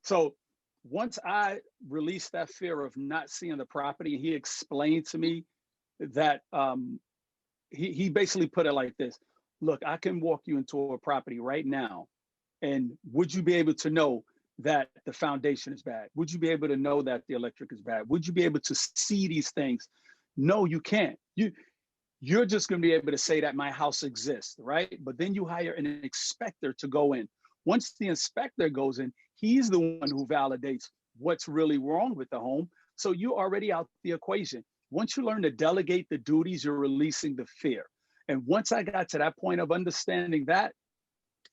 So once I released that fear of not seeing the property, he explained to me that he basically put it like this: look, I can walk you into a property right now, and would you be able to know that the foundation is bad? Would you be able to know that the electric is bad? Would you be able to see these things? No, you can't. You're just going to be able to say that my house exists, right? But then you hire an inspector to go in. Once the inspector goes in, he's the one who validates what's really wrong with the home. So you're already out the equation. Once you learn to delegate the duties, you're releasing the fear. And once I got to that point of understanding that,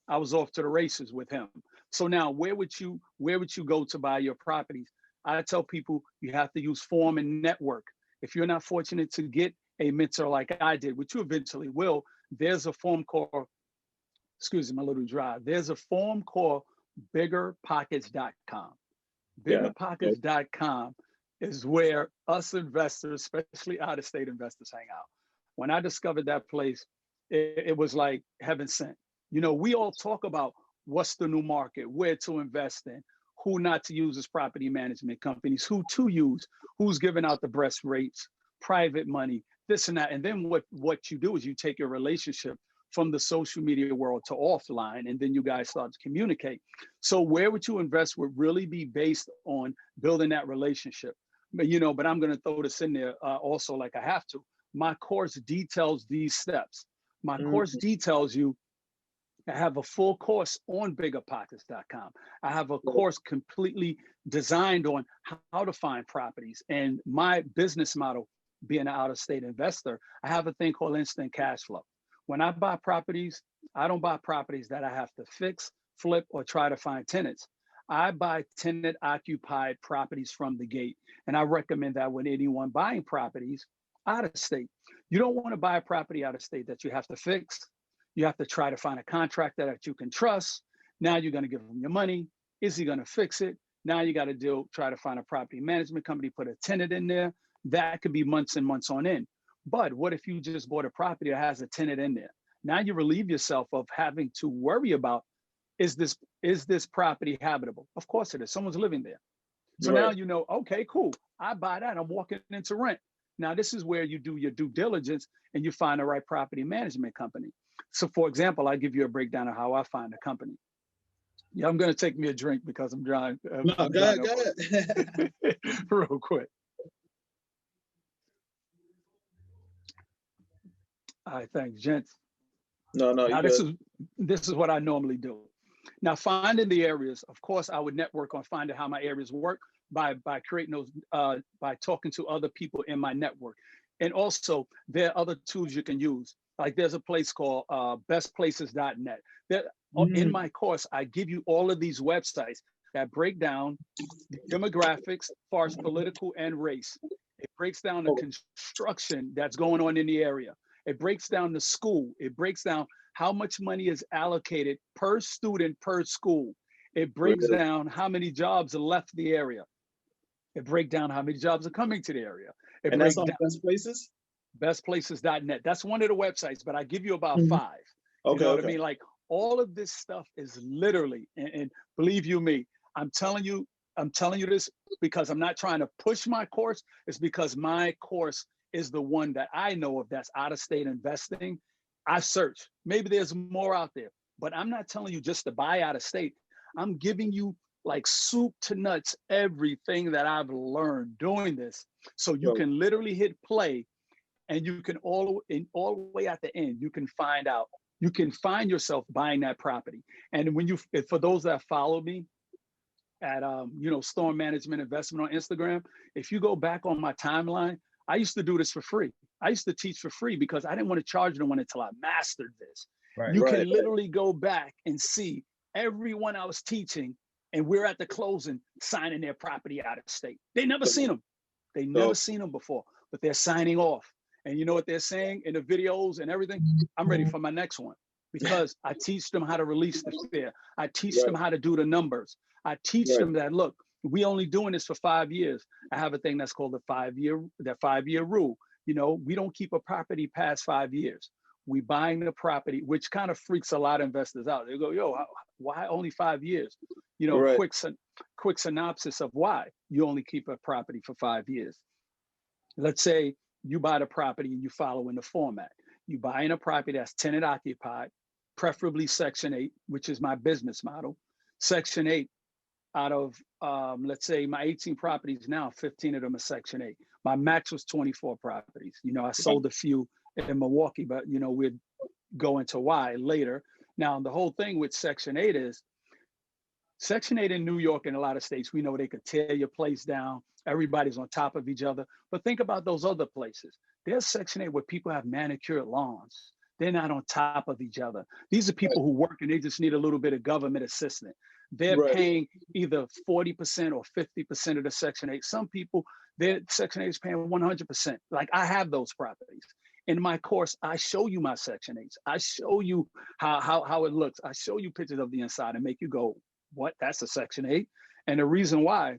I was off to the races with him. So now where would you go to buy your properties? I tell people you have to use form and network. If you're not fortunate to get a mentor like I did, which you eventually will, there's a form called, excuse me, my little drive. There's a form called biggerpockets.com. Biggerpockets.com is where us investors, especially out-of-state investors, hang out. When I discovered that place, it was like heaven sent. You know, we all talk about what's the new market, where to invest in, who not to use as property management companies, who to use, who's giving out the best rates, private money, this and that. And then what you do is you take your relationship from the social media world to offline, and then you guys start to communicate. So where would you invest would really be based on building that relationship. But, you know, but I'm going to throw this in there also, like I have to. My course details these steps. My course details you. I have a full course on biggerpockets.com. I have a course completely designed on how to find properties. And my business model, being an out-of-state investor, I have a thing called instant cash flow. When I buy properties, I don't buy properties that I have to fix, flip, or try to find tenants. I buy tenant occupied properties from the gate. And I recommend that with anyone buying properties out of state. You don't want to buy a property out of state that you have to fix. You have to try to find a contractor that you can trust. Now you're going to give him your money. Is he going to fix it? Now you got to try to find a property management company, put a tenant in there. That could be months and months on end. But what if you just bought a property that has a tenant in there? Now you relieve yourself of having to worry about, is this property habitable? Of course it is. Someone's living there. So now you know, okay, cool. I buy that. I'm walking into rent. Now this is where you do your due diligence and you find the right property management company. So for example, I give you a breakdown of how I find a company. Yeah, I'm going to take me a drink because I'm drying. No, go ahead. Real quick. All right, thanks, gents. No, now this is what I normally do. Now, finding the areas, of course, I would network on finding how my areas work by creating those, by talking to other people in my network. And also, there are other tools you can use. Like there's a place called bestplaces.net. In my course, I give you all of these websites that break down the demographics as far as political and race. It breaks down the construction that's going on in the area. It breaks down the school. It breaks down how much money is allocated per student per school. It breaks down how many jobs are left the area. It breaks down how many jobs are coming to the area. And that's on Best Places? Bestplaces.net. That's one of the websites, but I give you about 5. You know what I mean? Like all of this stuff is literally, and believe you me, I'm telling you this because I'm not trying to push my course. It's because my course is the one that I know of that's out of state investing. I search. Maybe there's more out there, but I'm not telling you just to buy out of state. I'm giving you like soup to nuts, everything that I've learned doing this. So you can literally hit play and you can all the way at the end, you can find out, you can find yourself buying that property. And when for those that follow me at, Storm Management Investment on Instagram, if you go back on my timeline, I used to do this for free. I used to teach for free because I didn't want to charge anyone until I mastered this. You can literally go back and see everyone I was teaching, and we're at the closing signing their property out of state. They never seen them. They never seen them before, but they're signing off. And you know what they're saying in the videos and everything? I'm ready for my next one because I teach them how to release the fear. I teach them how to do the numbers. I teach them that, look, we only doing this for 5 years. I have a thing that's called the 5-year rule. You know, we don't keep a property past 5 years. We buying the property, which kind of freaks a lot of investors out. They go, yo, why only 5 years? You know, quick. quick synopsis of why you only keep a property for 5 years. Let's say you buy the property and you follow in the format. You buy in a property that's tenant occupied, preferably Section 8, which is my business model. Section 8, out of, let's say my 18 properties now, 15 of them are Section 8. My max was 24 properties. You know, I sold a few in Milwaukee, but, you know, we'd go into why later. Now, the whole thing with Section 8 is, Section 8 in New York and a lot of states, we know they could tear your place down. Everybody's on top of each other. But think about those other places. There's Section 8 where people have manicured lawns. They're not on top of each other. These are people who work and they just need a little bit of government assistance. They're paying either 40% or 50% of the Section 8. Some people, their Section 8 is paying 100%. Like I have those properties. In my course, I show you my Section 8s. I show you how it looks. I show you pictures of the inside and make you go, what? That's a Section 8? And the reason why,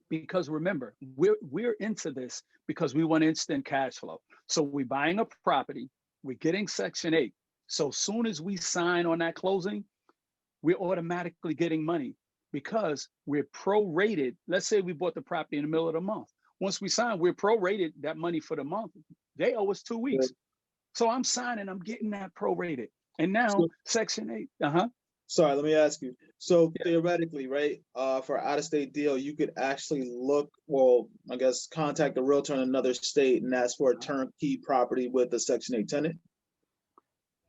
because remember, we're into this because we want instant cash flow. So we're buying a property, we're getting Section 8. So soon as we sign on that closing, we're automatically getting money because we're prorated. Let's say we bought the property in the middle of the month. Once we sign, we're prorated that money for the month. They owe us 2 weeks. So I'm signing, I'm getting that prorated. And now Section 8, Sorry, let me ask you. So theoretically, right, for out-of-state deal, you could actually look, well, I guess, contact a realtor in another state and ask for a turnkey property with a Section 8 tenant?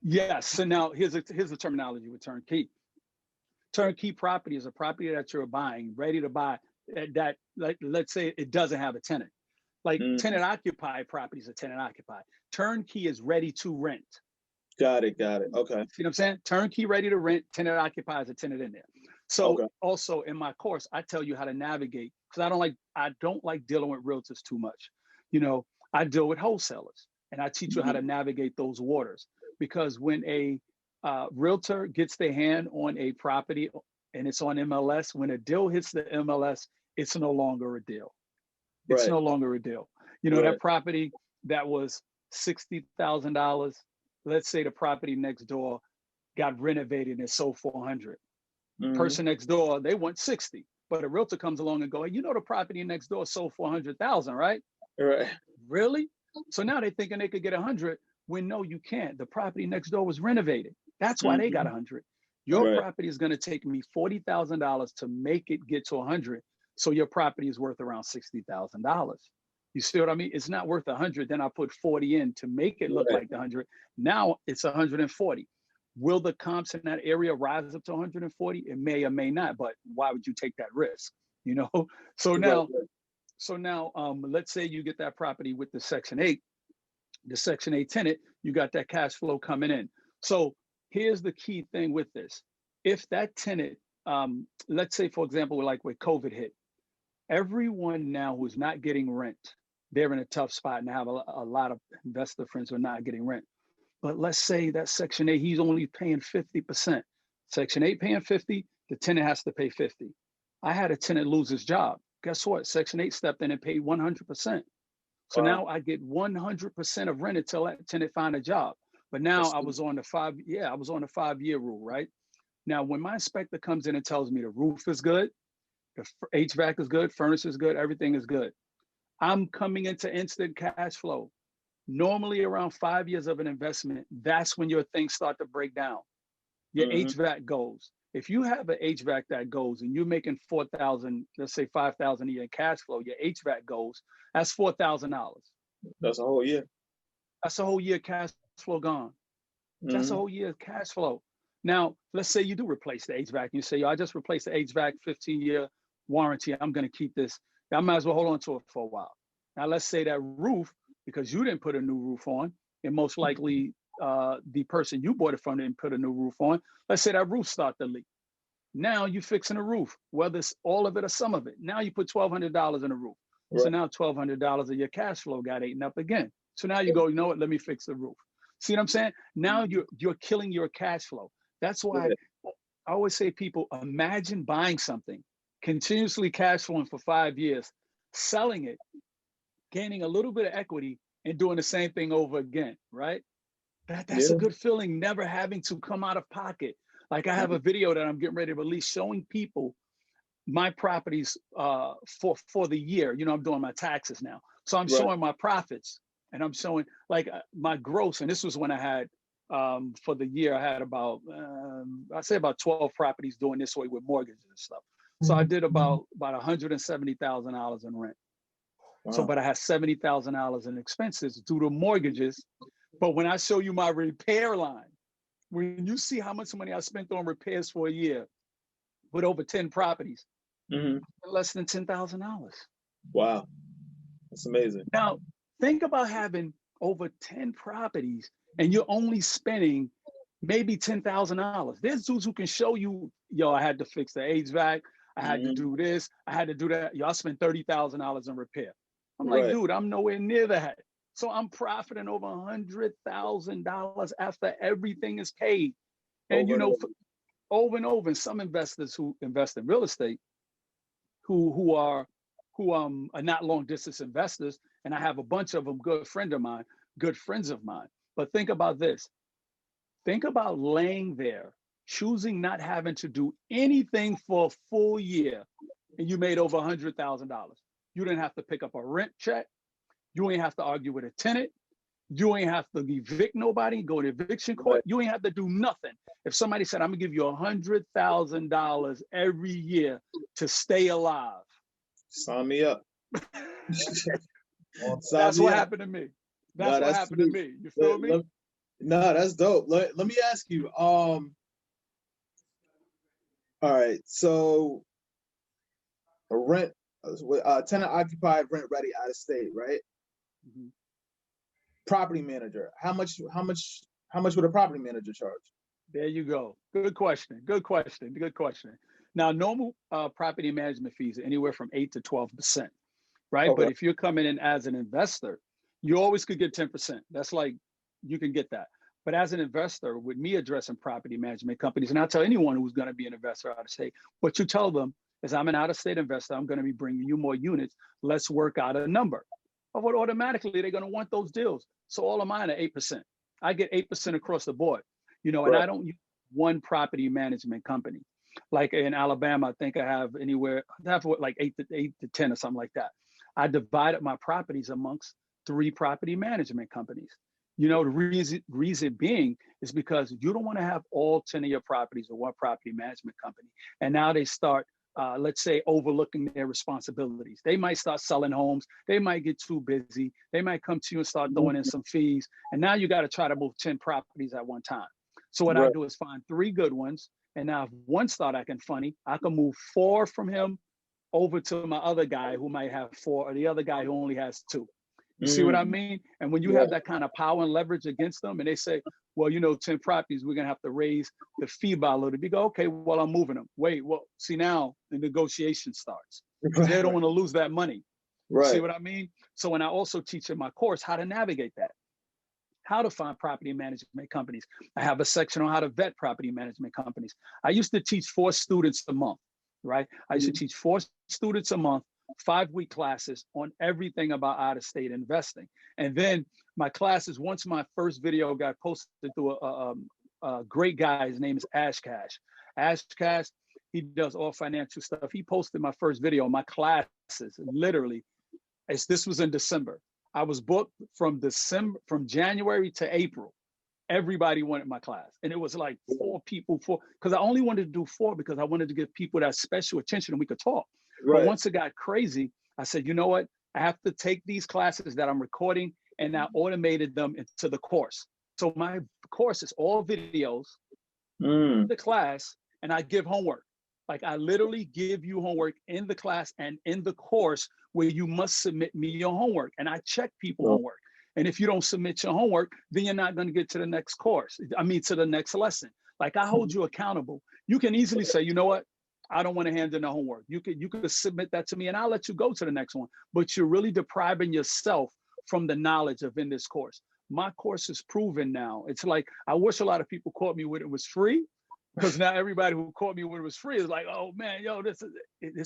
Yes. So now here's the terminology with turnkey. Turnkey property is a property that you're buying, ready to buy, that like, let's say it doesn't have a tenant. Like tenant occupied properties are tenant occupied. Turnkey is ready to rent. Got it. Okay. See what I'm saying? Turnkey ready to rent, tenant occupies a tenant in there. So also in my course, I tell you how to navigate because I don't like dealing with realtors too much. You know, I deal with wholesalers and I teach you how to navigate those waters because when a realtor gets their hand on a property and it's on MLS, when a deal hits the MLS, it's no longer a deal. It's no longer a deal. You know, that property that was $60,000, let's say the property next door got renovated and sold for 100. Person next door, they want 60, but a realtor comes along and go, hey, you know, the property next door sold for 100,000, right? Right. Really? So now they're thinking they could get 100 when no, you can't. The property next door was renovated. That's why they got 100. Your property is going to take me $40,000 to make it get to 100. So your property is worth around $60,000. You see what I mean? It's not worth 100. Then I put 40 in to make it look like the 100. Now it's 140. Will the comps in that area rise up to 140? It may or may not, but why would you take that risk? You know? So now, let's say you get that property with the Section 8, the Section 8 tenant, you got that cash flow coming in. So here's the key thing with this. If that tenant, let's say, for example, like when COVID hit, everyone now who's not getting rent, they're in a tough spot and I have a lot of investor friends who are not getting rent. But let's say that Section 8, he's only paying 50%. Section 8 paying 50, the tenant has to pay 50. I had a tenant lose his job. Guess what? Section 8 stepped in and paid 100%. So now I get 100% of rent until that tenant find a job. But now I was on the 5-year rule, right? Now, when my inspector comes in and tells me the roof is good, the HVAC is good, furnace is good, everything is good, I'm coming into instant cash flow. Normally around 5 years of an investment, that's when your things start to break down. Your HVAC goes. If you have an HVAC that goes and you're making 4,000, let's say 5,000 a year in cash flow, your HVAC goes, that's $4,000. That's a whole year. That's a whole year cash flow gone. That's a whole year of cash flow. Now, let's say you do replace the HVAC. You say, yo, I just replaced the HVAC, 15-year warranty. I'm going to keep this. I might as well hold on to it for a while. Now, let's say that roof, because you didn't put a new roof on, and most likely the person you bought it from didn't put a new roof on. Let's say that roof start to leak. Now you're fixing a roof, whether it's all of it or some of it. Now you put $1,200 in a roof. So now $1,200 of your cash flow got eaten up again. So now you go, you know what, let me fix the roof. See what I'm saying? Now you're killing your cash flow. That's why I always say, people, imagine buying something, continuously cash flowing for 5 years, selling it, gaining a little bit of equity and doing the same thing over again, right? That's a good feeling, never having to come out of pocket. Like I have a video that I'm getting ready to release showing people my properties for the year. You know, I'm doing my taxes now, so I'm Right. showing my profits, and I'm showing like my gross. And this was when I had for the year, I had about I'd say about 12 properties doing this way with mortgages and stuff. So I did about $170,000 in rent. So, Wow. but I had $70,000 in expenses due to mortgages. But when I show you my repair line, when you see how much money I spent on repairs for a year with over 10 properties, Hmm. less than $10,000. Wow. That's amazing. Now, think about having over 10 properties and you're only spending maybe $10,000. There's dudes who can show you, yo, I had to fix the HVAC, I had to Hmm. do this, I had to do that. Yo, I spent $30,000 in repair. I'm like, Right. dude, I'm nowhere near that. So I'm profiting over $100,000 after everything is paid. And Over you and know, over. over and over. And some investors who invest in real estate, who are not long distance investors, and I have a bunch of them, good friends of mine. But think about this. Think about laying there, choosing not having to do anything for a full year, and you made over $100,000. You didn't have to pick up a rent check. You ain't have to argue with a tenant. You ain't have to evict nobody, go to eviction court. Right. You ain't have to do nothing. If somebody said, I'm gonna give you $100,000 every year to stay alive, Sign me up. Sign that's me what up. happened to me. That's No, what that's happened to sweet. me. You feel me? No, that's dope. Let me ask you. All right. So a rent, tenant occupied, rent ready, out of state, right? Mhm. Property manager. How much would a property manager charge? There you go. Good question. Good question. Good question. Now, normal property management fees are anywhere from 8 to 12%, right? Okay. But if you're coming in as an investor, you always could get 10%. That's like, you can get that. But as an investor, with me addressing property management companies, and I tell anyone who's going to be an investor out of state, what you tell them is, I'm an out of state investor. I'm going to be bringing you more units. Let's work out a number. But automatically, they're going to want those deals. So all of mine are 8%. I get 8% across the board, you know, and Right. I don't use one property management company. Like in Alabama, I think I have anywhere, I have like 8 to 10 or something like that. I divided my properties amongst 3 property management companies. You know, the reason being is because you don't want to have all 10 of your properties with one property management company. And now they start, let's say, overlooking their responsibilities. They might start selling homes. They might get too busy. They might come to you and start throwing in some fees. And now you got to try to move 10 properties at one time. So what I Right. do is find 3 good ones. And now if one start acting funny, I can move 4 from him over to my other guy who might have 4, or the other guy who only has 2. You see what I Mm. mean? And when you Yeah. have that kind of power and leverage against them, and they say, well, you know, 10 properties, we're gonna have to raise the fee by a little bit. You go, okay, well, I'm moving them. Wait, well, see, now the negotiation starts because they don't want to lose that money. You see Right. what I mean? So when I also teach in my course how to navigate that, how to find property management companies. I have a section on how to vet property management companies. I used to teach 4 students a month, right? I used to Mhm. teach 4 students a month, 5-week classes on everything about out of state investing. And then my classes, once my first video got posted to a great guy, his name is Ash Cash. Ash Cash, he does all financial stuff. He posted my first video, my classes, literally, as this was in December. I was booked from January to April. Everybody wanted my class. And it was like 4 people, because I only wanted to do 4 because I wanted to give people that special attention and we could talk. But Right. once it got crazy, I said, you know what? I have to take these classes that I'm recording and I automated them into the course. So my course is all videos, Mm. the class, and I give homework. Like I literally give you homework in the class and in the course where you must submit me your homework. And I check people Well, homework. And if you don't submit your homework, then you're not going to get to the next course. I mean, to the next lesson. Like I hold you accountable. You can easily say, you know what? I don't want to hand in the homework. You could submit that to me and I'll let you go to the next one. But you're really depriving yourself from the knowledge of in this course. My course is proven now. It's like, I wish a lot of people caught me when it was free, because now everybody who caught me when it was free is like, oh man, yo, this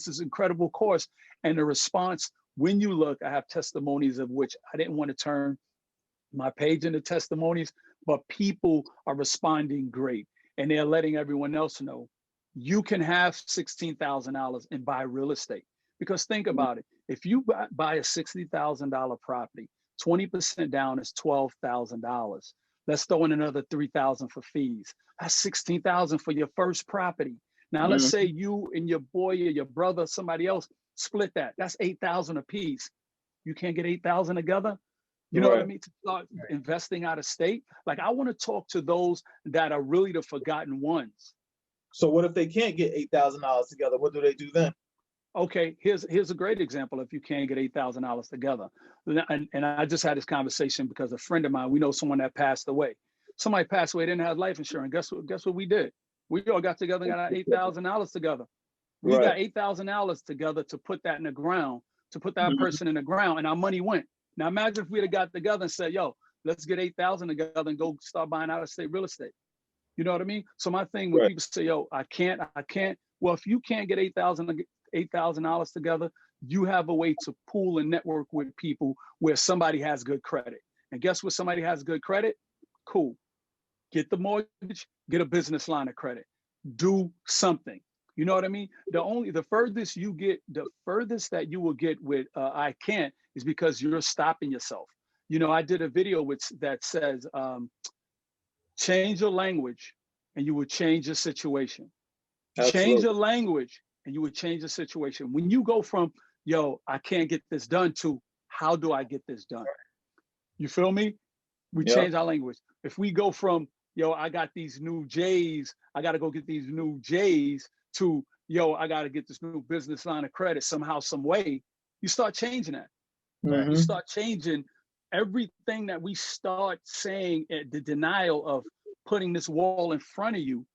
is incredible course. And the response, when you look, I have testimonies of which I didn't want to turn my page into testimonies, but people are responding great. And they're letting everyone else know you can have $16,000 and buy real estate. Because think about it, if you buy a $60,000 property, 20% down is $12,000. Let's throw in another 3,000 for fees. That's 16,000 for your first property. Now, let's say you and your boy or your brother, somebody else split that. That's 8,000 a piece. You can't get 8,000 together. You know what I mean? To start investing out of state. Like, I want to talk to those that are really the forgotten ones. So what if they can't get $8,000 together? What do they do then? Okay, here's a great example. If you can't get $8,000 together, and I just had this conversation because a friend of mine, we know someone that passed away. Somebody passed away, didn't have life insurance. Guess what we did? We all got together and got our $8,000 together. We got $8,000 together to put that in the ground, to put that person in the ground, and our money went. Now imagine if we'd have got together and said, "Yo, let's get 8,000 together and go start buying out of state real estate." You know what I mean? So my thing when people say, "Yo, I can't," well, if you can't get $8,000 together, you have a way to pool and network with people where somebody has good credit. And guess what? Somebody has good credit. Cool. Get the mortgage. Get a business line of credit. Do something. You know what I mean? The furthest that you will get with I can't is because you're stopping yourself. You know, I did a video that says, change your language and you will change your situation. Absolutely. Change your language and you would change the situation. When you go from, yo, I can't get this done to, how do I get this done? You feel me? We change our language. If we go from, yo, I got these new J's, I got to go get these new J's, to, yo, I got to get this new business line of credit somehow, some way, you start changing that. You start changing everything that we start saying at the denial of putting this wall in front of you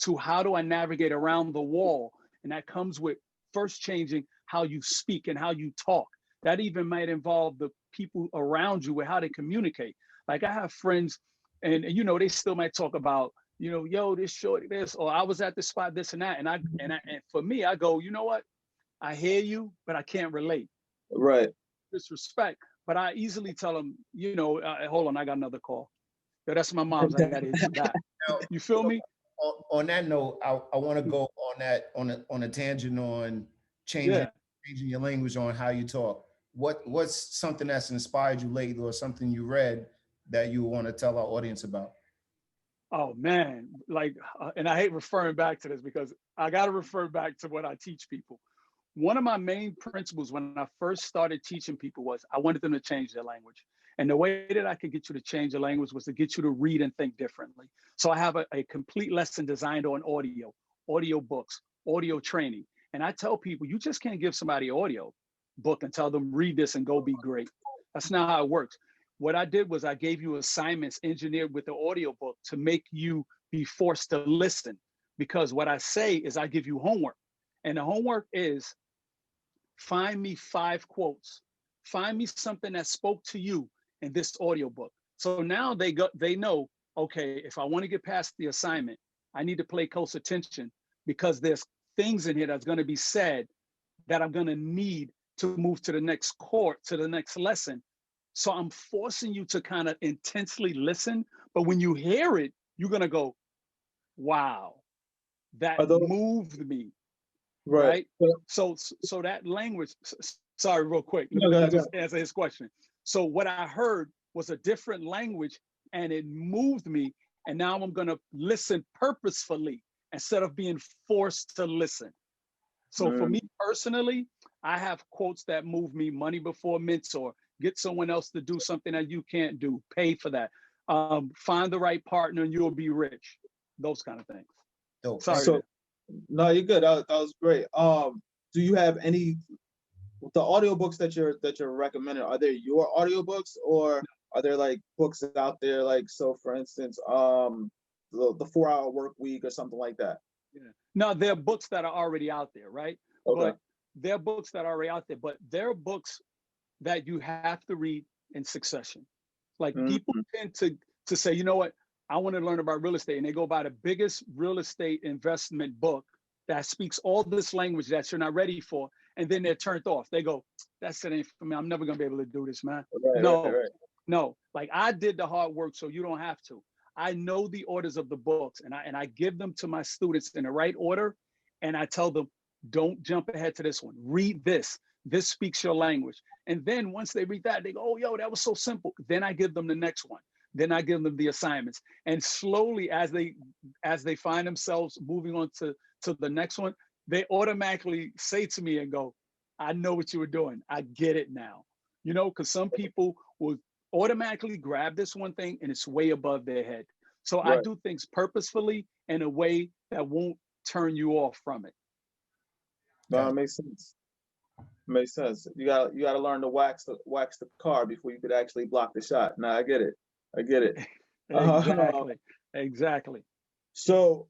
to how do I navigate around the wall? And that comes with first changing how you speak and how you talk. That even might involve the people around you with how they communicate. Like I have friends and you know, they still might talk about, you know, yo, this short, this, or I was at this spot, this and that. And for me, I go, you know what? I hear you, but I can't relate. Right. Disrespect. But I easily tell them, you know, hold on, I got another call. Yo, that's my mom's. I gotta hit you back. You feel me? On that note, I want to go on a tangent on changing your language on how you talk. What's something that's inspired you lately, or something you read that you want to tell our audience about? Oh man, like, and I hate referring back to this because I got to refer back to what I teach people. One of my main principles when I first started teaching people was I wanted them to change their language. And the way that I could get you to change your language was to get you to read and think differently. So I have a complete lesson designed on audio books, audio training. And I tell people, you just can't give somebody an audio book and tell them read this and go be great. That's not how it works. What I did was I gave you assignments engineered with the audio book to make you be forced to listen. Because what I say is I give you homework. And the homework is find me 5 quotes. Find me something that spoke to you in this audiobook. So now they know, okay, if I want to get past the assignment, I need to pay close attention because there's things in here that's going to be said that I'm going to need to move to the next court, to the next lesson. So I'm forcing you to kind of intensely listen. But when you hear it, you're going to go, wow, that moved me. Right. So that language, sorry, real quick, let me just answer his question. So what I heard was a different language and it moved me. And now I'm going to listen purposefully instead of being forced to listen. So for me personally, I have quotes that move me: money before mentor, get someone else to do something that you can't do, pay for that, find the right partner and you'll be rich. Those kind of things. Sorry. No, you're good. That was great. Do you have any the audiobooks that you're recommending? Are they your audiobooks or are there like books out there, like, so for instance, the 4-Hour Work Week or something like that? Yeah. No, there are books that are already out there, right? Okay. But there are books that are already out there, but there are books that you have to read in succession. Like people tend to say, you know what, I want to learn about real estate, and they go buy the biggest real estate investment book that speaks all this language that you're not ready for, and then they're turned off. They go, that's it, ain't for me. I'm never gonna be able to do this, man. No. Like I did the hard work, so you don't have to. I know the orders of the books, and I give them to my students in the right order, and I tell them, don't jump ahead to this one. Read this. This speaks your language. And then once they read that, they go, oh, yo, that was so simple. Then I give them the next one. Then I give them the assignments. And slowly, as they find themselves moving on to the next one, they automatically say to me and go, I know what you were doing. I get it now. You know, because some people will automatically grab this one thing and it's way above their head. So I Right. do things purposefully in a way that won't turn you off from it. No, it makes sense. Makes sense. You gotta learn to wax the car before you could actually block the shot. Now I get it. I get it. Uh, Exactly. Exactly. so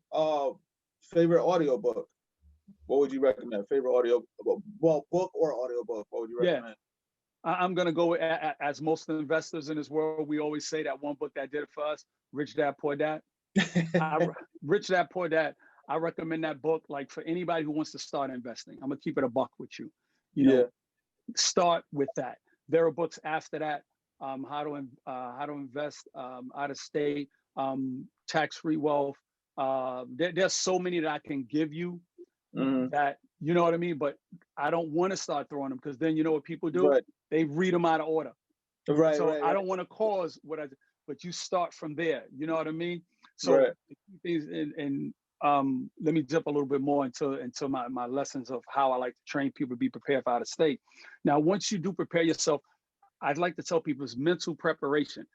favorite audiobook. What would you recommend? Favorite audio, well, book or audiobook? What would you Yeah. recommend? I'm going to go as most investors in this world, we always say that one book that did it for us, Rich Dad, Poor Dad. Rich Dad, Poor Dad. I recommend that book, like for anybody who wants to start investing. I'm going to keep it a buck with you. You know, Yeah. start with that. There are books after that, how to invest out of state, tax-free wealth. There's so many that I can give you Mhm. that, you know what I mean? But I don't want to start throwing them, because then you know what people do? Right. They read them out of order. Right. So Right. I Right. don't want to cause but you start from there. You know what I mean? So Right. the key things, and let me jump a little bit more into my lessons of how I like to train people to be prepared for out of state. Now, once you do prepare yourself, I'd like to tell people it's mental preparation.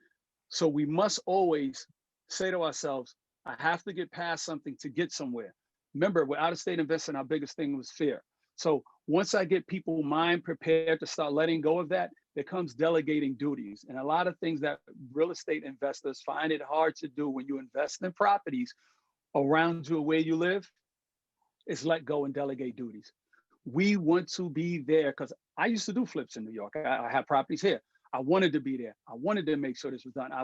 So we must always say to ourselves, I have to get past something to get somewhere. Remember, with out of state investing, our biggest thing was fear. So once I get people mind prepared to start letting go of that, there comes delegating duties. And a lot of things that real estate investors find it hard to do when you invest in properties around you where you live is let go and delegate duties. We want to be there, because I used to do flips in New York. I have properties here. I wanted to be there. I wanted to make sure this was done. I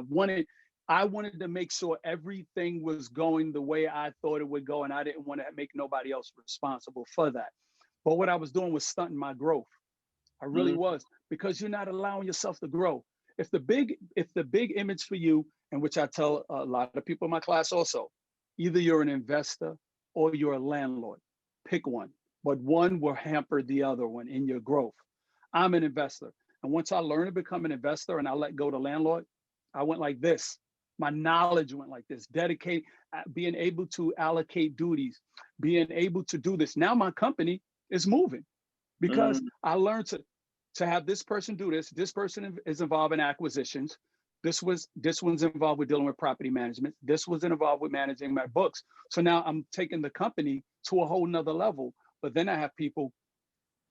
wanted to make sure everything was going the way I thought it would go, and I didn't want to make nobody else responsible for that. But what I was doing was stunting my growth. I really Mhm. was, because you're not allowing yourself to grow. If the big image for you, and which I tell a lot of people in my class also, either you're an investor or you're a landlord. Pick one, but one will hamper the other one in your growth. I'm an investor. And once I learned to become an investor and I let go to landlord, I went like this. My knowledge went like this, dedicate, being able to allocate duties, being able to do this. Now my company is moving because Mhm. I learned to have this person do this. This person is involved in acquisitions. This one's involved with dealing with property management. This was involved with managing my books. So now I'm taking the company to a whole nother level. But then I have people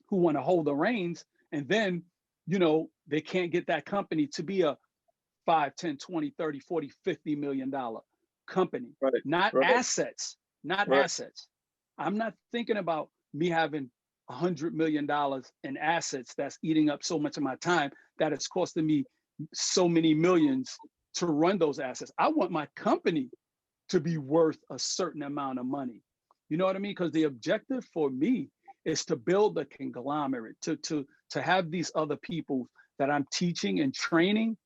who want to hold the reins, and then, they can't get that company to be a 5, 10, 20, 30, 40, $50 million company, Right. not Right. assets, not Right. assets. I'm not thinking about me having $100 million in assets that's eating up so much of my time that it's costing me so many millions to run those assets. I want my company to be worth a certain amount of money. You know what I mean? Because the objective for me is to build a conglomerate, to have these other people that I'm teaching and training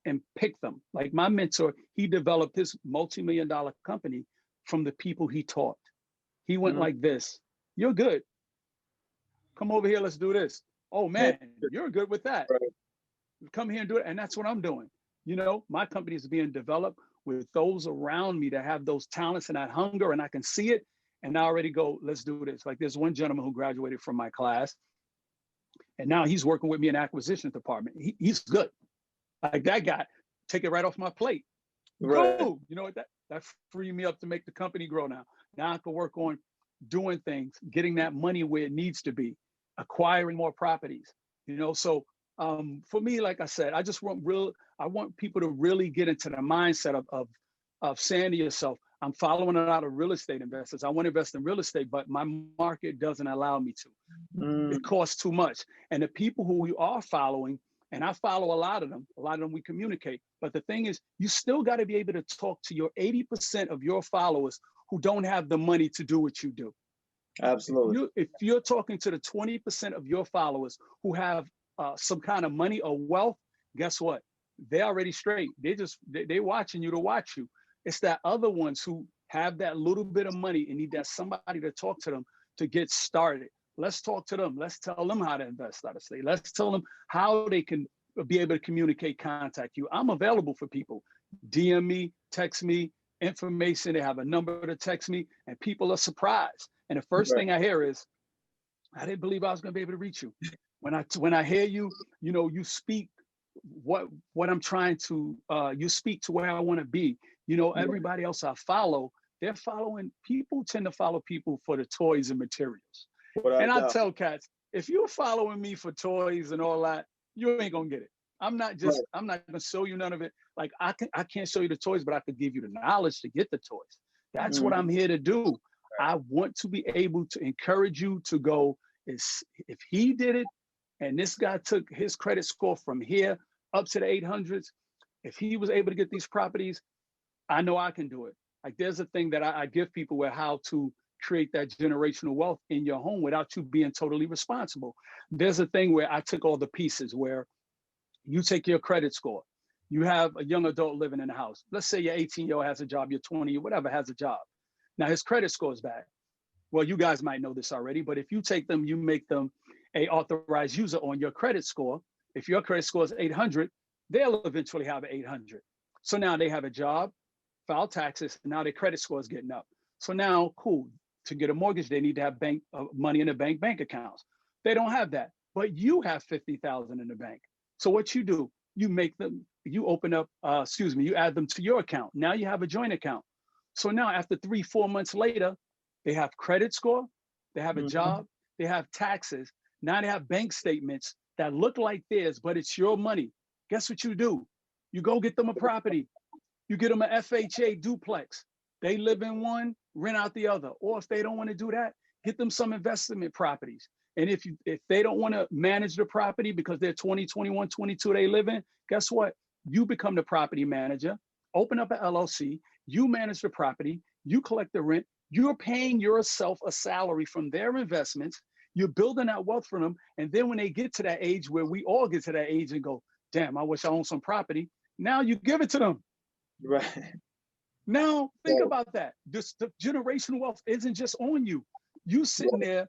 and pick them. Like my mentor, he developed his multi-million-dollar company from the people he taught. He went Mhm. like this: you're good. Come over here, let's do this. Oh Right. man, you're good with that. Come here and do it. And that's what I'm doing. My company is being developed with those around me that have those talents and that hunger, and I can see it. And I already go, let's do this. Like there's one gentleman who graduated from my class, and now he's working with me in acquisitions department. He's good. Like that guy, take it right off my plate. Right. Cool. You know what? That freed me up to make the company grow now. Now I can work on doing things, getting that money where it needs to be, acquiring more properties. So for me, like I said, I want people to really get into the mindset of saying to yourself, I'm following a lot of real estate investors. I want to invest in real estate, but my market doesn't allow me to. Mm. It costs too much. And the people who we are following, and I follow a lot of them we communicate. But the thing is, you still got to be able to talk to your 80% of your followers who don't have the money to do what you do. Absolutely. If you're talking to the 20% of your followers who have some kind of money or wealth, guess what? They're already straight. They're watching you to watch you. It's that other ones who have that little bit of money and need that somebody to talk to them to get started. Let's talk to them. Let's tell them how to invest out of state. Let's tell them how they can be able to communicate, contact you. I'm available for people. DM me, text me, information. They have a number to text me, and people are surprised. And the first thing I hear is, I didn't believe I was going to be able to reach you. When I hear you, you speak what I'm trying to, you speak to where I want to be. Everybody else I follow, they're following, people tend to follow people for the toys and materials. And I tell cats, if you're following me for toys and all that, you ain't gonna get it. I'm not gonna show you none of it. Like I can't show you the toys, but I could give you the knowledge to get the toys. That's what I'm here to do. I want to be able to encourage you to go, if he did it, and this guy took his credit score from here up to the 800s, if he was able to get these properties, I know I can do it. Like there's a thing that I give people where how to create that generational wealth in your home without you being totally responsible. There's a thing where I took all the pieces where you take your credit score. You have a young adult living in the house. Let's say your 18-year-old has a job, your 20, whatever has a job. Now his credit score is bad. Well, you guys might know this already, but if you take them, you make them a authorized user on your credit score. If your credit score is 800, they'll eventually have an 800. So now they have a job, file taxes, and now their credit score is getting up. So now, cool, to get a mortgage, they need to have money in the bank accounts. They don't have that, but you have 50,000 in the bank. So what you do, you make them, you open up, you add them to your account. Now you have a joint account. So now after 3-4 months later, they have credit score, they have a job, they have taxes. Now they have bank statements that look like theirs, but it's your money. Guess what you do? You go get them a property. You get them a FHA duplex. They live in one, rent out the other. Or if they don't want to do that, get them some investment properties. And if they don't want to manage the property because they're 20, 21, 22, they live in, guess what? You become the property manager, open up an LLC, you manage the property, you collect the rent, you're paying yourself a salary from their investments, you're building out wealth for them. And then when they get to that age where we all get to that age and go, damn, I wish I owned some property. Now you give it to them. Right. Now think about that. The generational wealth isn't just on you. You sitting there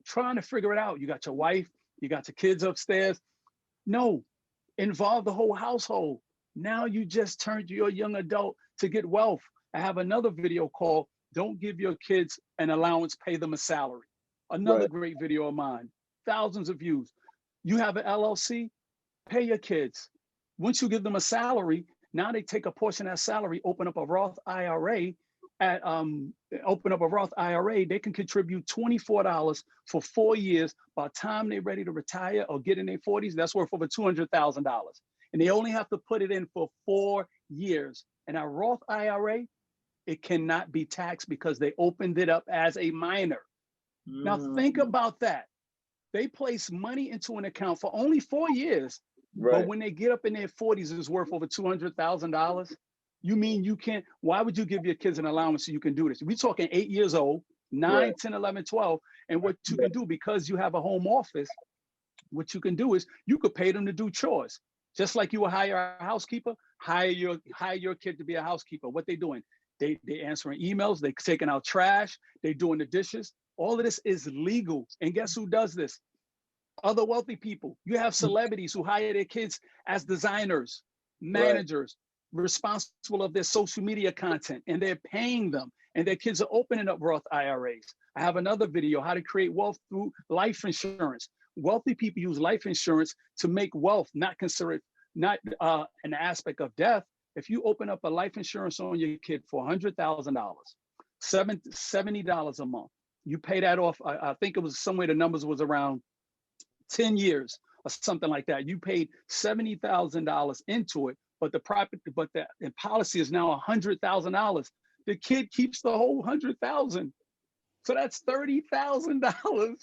trying to figure it out. You got your wife, you got your kids upstairs. No, involve the whole household. Now you just turned your young adult to get wealth. I have another video called Don't Give Your Kids an Allowance, Pay Them a Salary. Another great video of mine, thousands of views. You have an LLC, pay your kids. Once you give them a salary, now they take a portion of that salary, open up a Roth IRA. They can contribute $24 for 4 years. By the time they're ready to retire or get in their 40s, that's worth over $200,000. And they only have to put it in for 4 years. And our Roth IRA, it cannot be taxed because they opened it up as a minor. Now think about that. They place money into an account for only 4 years, but when they get up in their 40s, it's worth over $200,000. You mean you can't, why would you give your kids an allowance so you can do this? We're talking 8 years old, 9, 10, 11, 12. And what you can do, because you have a home office, what you can do is you could pay them to do chores. Just like you would hire a housekeeper, hire your kid to be a housekeeper. What they doing? They answering emails, they taking out trash, they doing the dishes. All of this is legal. And guess who does this? Other wealthy people. You have celebrities who hire their kids as designers, managers, responsible of their social media content, and they're paying them. And their kids are opening up Roth IRAs. I have another video, how to create wealth through life insurance. Wealthy people use life insurance to make wealth, not an aspect of death. If you open up a life insurance on your kid for $100,000, $70 a month, you pay that off. I think it was somewhere the numbers was around 10 years or something like that. You paid $70,000 into it, but the policy is now $100,000. The kid keeps the whole $100,000. So that's $30,000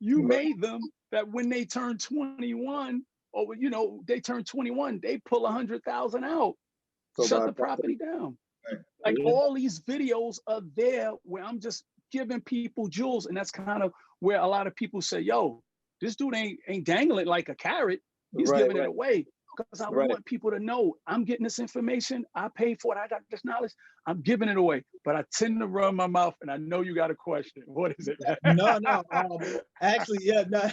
you made them, that when they turn 21, or they turn 21, they pull $100,000 out, shut the property down. Like all these videos are there where I'm just giving people jewels, and that's kind of where a lot of people say, yo, this dude ain't dangling like a carrot. He's giving it away. because I Right. want people to know I'm getting this information. I paid for it. I got this knowledge. I'm giving it away. But I tend to run my mouth, and I know you got a question. What is it? No, no. Actually, yeah, no,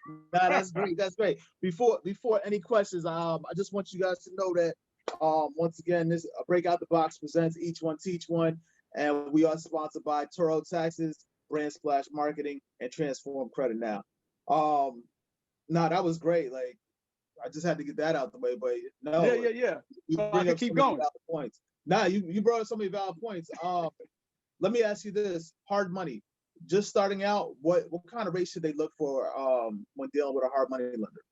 no, that's great. That's great. Before any questions, I just want you guys to know that once again, this Breakout the Box presents Each One Teach One, and we are sponsored by Turo Taxes, Brand Splash Marketing, and Transform Credit Now. No, that was great. Like, I just had to get that out the way, but no, Yeah. you So I bring can up keep so many going. valid points. Nah, you brought up so many valid points. Let me ask you this: hard money. Just starting out, what kind of rate should they look for when dealing with a hard money lender?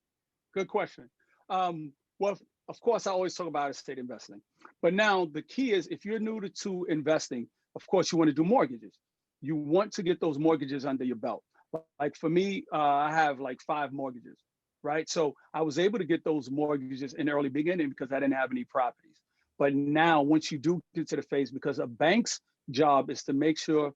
Good question. Well, of course, I always talk about estate investing. But now the key is if you're new to investing, of course, you want to do mortgages. You want to get those mortgages under your belt. Like for me, I have like 5 mortgages, right? So I was able to get those mortgages in the early beginning because I didn't have any properties. But now, once you do get to the phase, because a bank's job is to make sure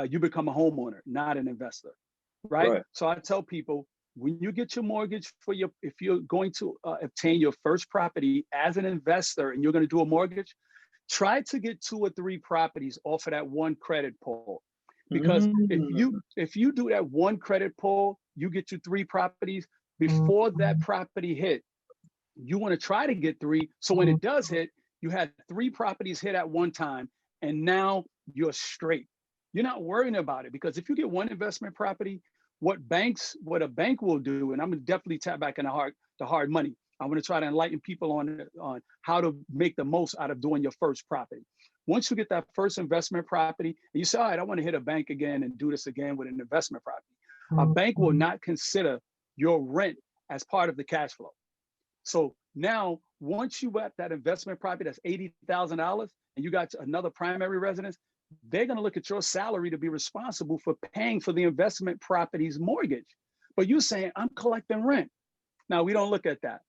you become a homeowner, not an investor, right? Right. So I tell people, when you get your mortgage for your, if you're going to obtain your first property as an investor and you're going to do a mortgage, try to get 2 or 3 properties off of that one credit pull. Because if you do that one credit pull, you get you 3 properties before that property hit. You want to try to get 3. So when it does hit, you had 3 properties hit at one time, and now you're straight. You're not worrying about it, because if you get one investment property, what a bank will do, and I'm gonna definitely tap back in the hard money. I'm gonna try to enlighten people on how to make the most out of doing your first property. Once you get that first investment property, and you say, all right, I want to hit a bank again and do this again with an investment property. A bank will not consider your rent as part of the cash flow. So now, once you got that investment property that's $80,000 and you got another primary residence, they're going to look at your salary to be responsible for paying for the investment property's mortgage. But you're saying, I'm collecting rent. Now, we don't look at that.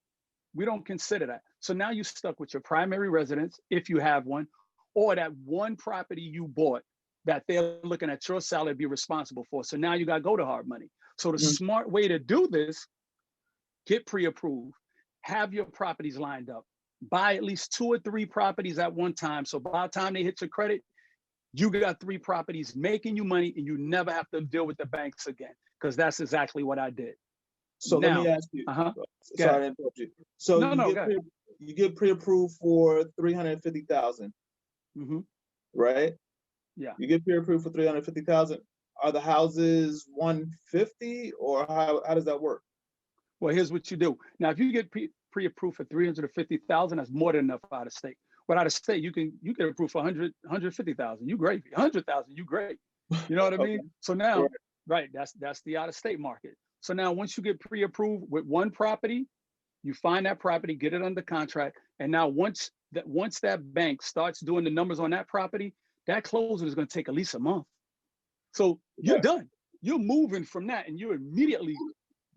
We don't consider that. So now you're stuck with your primary residence, if you have one, or that one property you bought that they're looking at your salary to be responsible for. So now you got to go to hard money. So the smart way to do this, get pre-approved, have your properties lined up, buy at least 2 or 3 properties at one time. So by the time they hit your credit, you got 3 properties making you money, and you never have to deal with the banks again, because that's exactly what I did. So now, let me ask you. Sorry to interrupt you. So you get pre-approved for 350,000, right? Yeah. You get pre-approved for 350,000. Are the houses 150, or how does that work? Well, here's what you do. Now, if you get pre-approved for 350,000, that's more than enough out of state. But out of state, you can approve for 150,000. You great. 100,000. You great. You know what I mean? So now, right, that's the out of state market. So now, once you get pre-approved with one property, you find that property, get it under contract, and now once that bank starts doing the numbers on that property, that closing is going to take at least a month. So you're done. You're moving from that, and you're immediately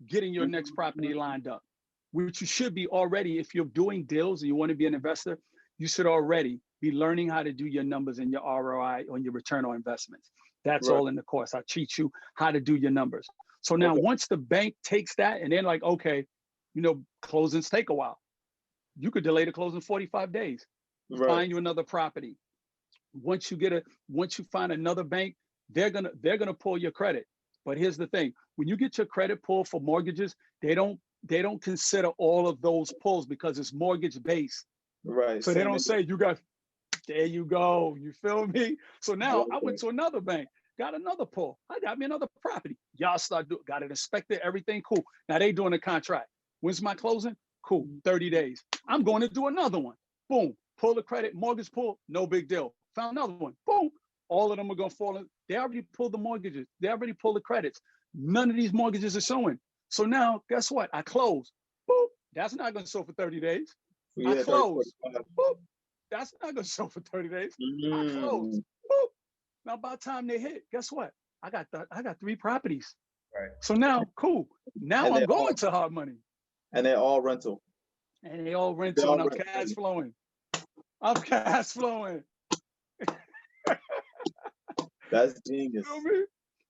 getting your next property lined up, which you should be already. If you're doing deals and you want to be an investor, you should already be learning how to do your numbers and your ROI on your return on investments. That's all in the course. I teach you how to do your numbers. So now once the bank takes that and they're like, okay, closings take a while. You could delay the closing 45 days. Find you another property. Once you find another bank, they're gonna pull your credit. But here's the thing: when you get your credit pulled for mortgages, they don't consider all of those pulls because it's mortgage based. Right. So they don't say you got. There you go. You feel me? So now I went to another bank, got another pull. I got me another property. Y'all got it inspected, everything cool. Now they doing a contract. When's my closing? Cool, 30 days. I'm going to do another one. Boom, pull the credit, mortgage pull, no big deal. Found another one. Boom, all of them are going to fall in. They already pulled the mortgages. They already pulled the credits. None of these mortgages are showing. So now, guess what? I close. Boop, that's not going to show for 30 days. I close. Boop, that's not going to show for 30 days. I close. Boop. Now, by the time they hit, guess what? I got 3 properties. Right. So now, cool. Now I'm going to hard money. And they're all rental. And they all rental, and I'm cash flowing. I'm cash flowing. That's genius.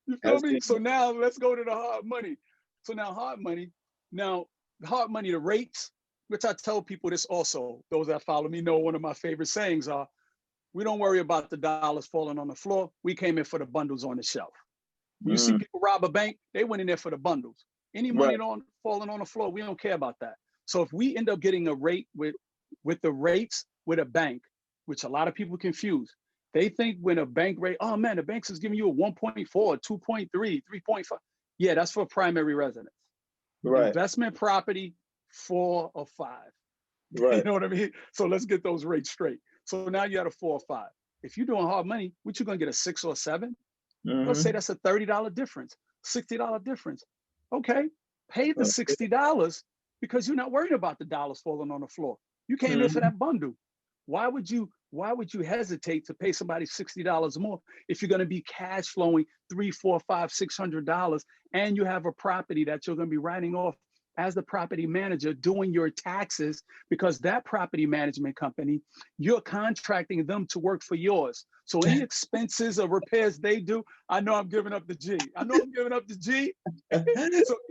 You feel me? So now let's go to the hard money. So now hard money, the rates, which I tell people this also, those that follow me know one of my favorite sayings are, we don't worry about the dollars falling on the floor. We came in for the bundles on the shelf. You see people rob a bank, they went in there for the bundles. Any money falling on the floor, we don't care about that. So if we end up getting a rate with the rates with a bank, which a lot of people confuse, they think when a bank rate, oh man, the bank is giving you a 1.4, 2.3, 3.5. Yeah, that's for primary residence. Right. Investment property, 4 or 5. Right. You know what I mean? So let's get those rates straight. So now you got a 4 or 5. If you're doing hard money, what you gonna get, a 6 or 7? Let's say that's a $30 difference, $60 difference. Okay, pay the $60 because you're not worried about the dollars falling on the floor. You came in for that bundle. Why would you hesitate to pay somebody $60 more if you're going to be cash flowing $300, $400, $500, $600, and you have a property that you're going to be writing off as the property manager doing your taxes, because that property management company, you're contracting them to work for yours. So any expenses or repairs they do, I know I'm giving up the G. So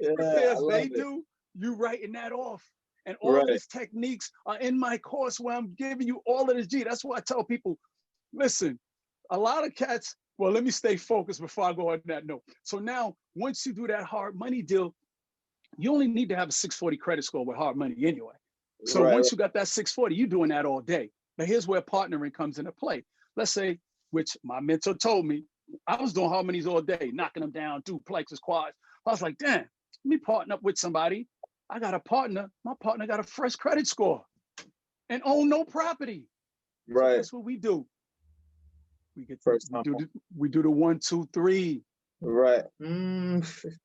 repairs they do, you writing that off. And all of these techniques are in my course where I'm giving you all of the G. That's why I tell people, listen, a lot of cats, well, let me stay focused before I go on that note. So now, once you do that hard money deal, you only need to have a 640 credit score with hard money anyway. So once you got that 640, you're doing that all day. But here's where partnering comes into play. Let's say, which my mentor told me, I was doing hard monies all day, knocking them down, duplexes, quads. I was like, damn, let me partner up with somebody. I got a partner. My partner got a fresh credit score and own no property. Right. So that's what we do. We get we do the 1, 2, 3. Right. That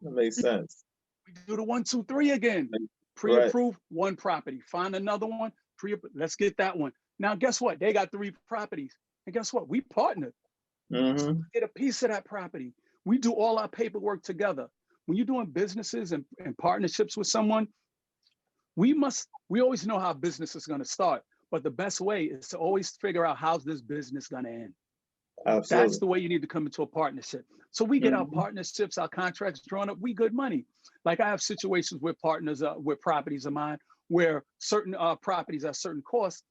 makes sense. We do the 1, 2, 3 again. Pre-approved, 1 property. Find another one. Let's get that one. Now, guess what? They got 3 properties. And guess what? We partnered. So get a piece of that property. We do all our paperwork together. When you're doing businesses and partnerships with someone, we always know how business is going to start. But the best way is to always figure out how's this business going to end. Absolutely. That's the way you need to come into a partnership. So we get our partnerships, our contracts drawn up, we good money. Like I have situations with partners, with properties of mine, where certain properties at certain costs,